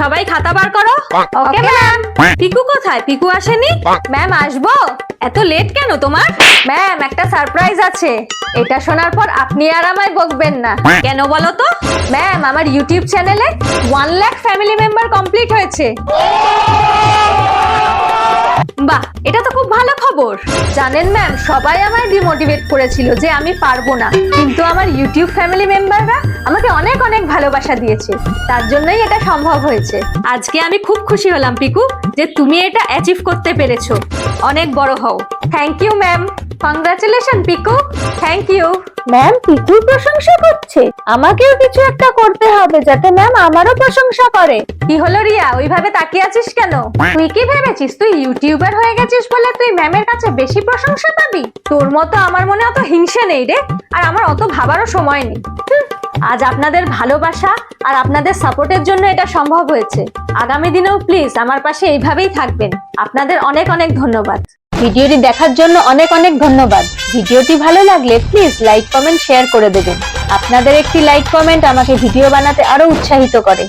সবাই খাতা বার করো। Okay ma'am. পিকু কোথায়? পিকু আসেনি? ম্যাম আসবো। এত লেট কেন তোমার? ম্যাম একটা সারপ্রাইজ আছে। এটা শোনার পর আপনি আর আমায় বকবেন না। কেন বলো তো? ম্যাম আমার ইউটিউব চ্যানেলে 1 লাখ ফ্যামিলি মেম্বার কমপ্লিট হয়েছে। বাহ, এটা তো খুব ভালো খবর। জানেন ম্যাম, সবাই আমায় ডিমোটিভেট করেছিল যে আমি পারবো না, কিন্তু আমার ইউটিউব ফ্যামিলি মেম্বাররা আমাকে অনেক অনেক ভালোবাসা দিয়েছে, তার জন্যই এটা সম্ভব হয়েছে। আজকে আমি খুব খুশি হলাম পিকু যে তুমি এটা অ্যাচিভ করতে পেরেছো। অনেক বড় হও। Thank you ma'am. Congratulation Piku. Thank you. Ma'am পিকুর প্রশংসা করছে, আমাকেও কিছু একটা করতে হবে যাতে ম্যাম আমারও প্রশংসা করে। কি হলো রিয়া, ওইভাবে তাকিয়ে আছিস কেন? তুই কি ভেবেছিস তুই ইউটিউবার হয়ে গেছিস বলে তুই ম্যামের কাছে বেশি প্রশংসা পাবি? তোর মতো আমার মনে অত হিংসে নেই রে, আর আমার অত ভাবারও সময় নেই। আজ আপনাদের ভালোবাসা আর আপনাদের সাপোর্টের জন্য এটা সম্ভব হয়েছে। আগামী দিনেও প্লিজ আমার পাশে এইভাবেই থাকবেন। আপনাদের অনেক অনেক ধন্যবাদ। ভিডিওটি দেখার জন্য অনেক অনেক ধন্যবাদ। ভিডিওটি ভালো লাগলে প্লিজ লাইক কমেন্ট শেয়ার করে দেবেন। আপনাদের একটি লাইক কমেন্ট আমাকে ভিডিও বানাতে আরো উৎসাহিত করে।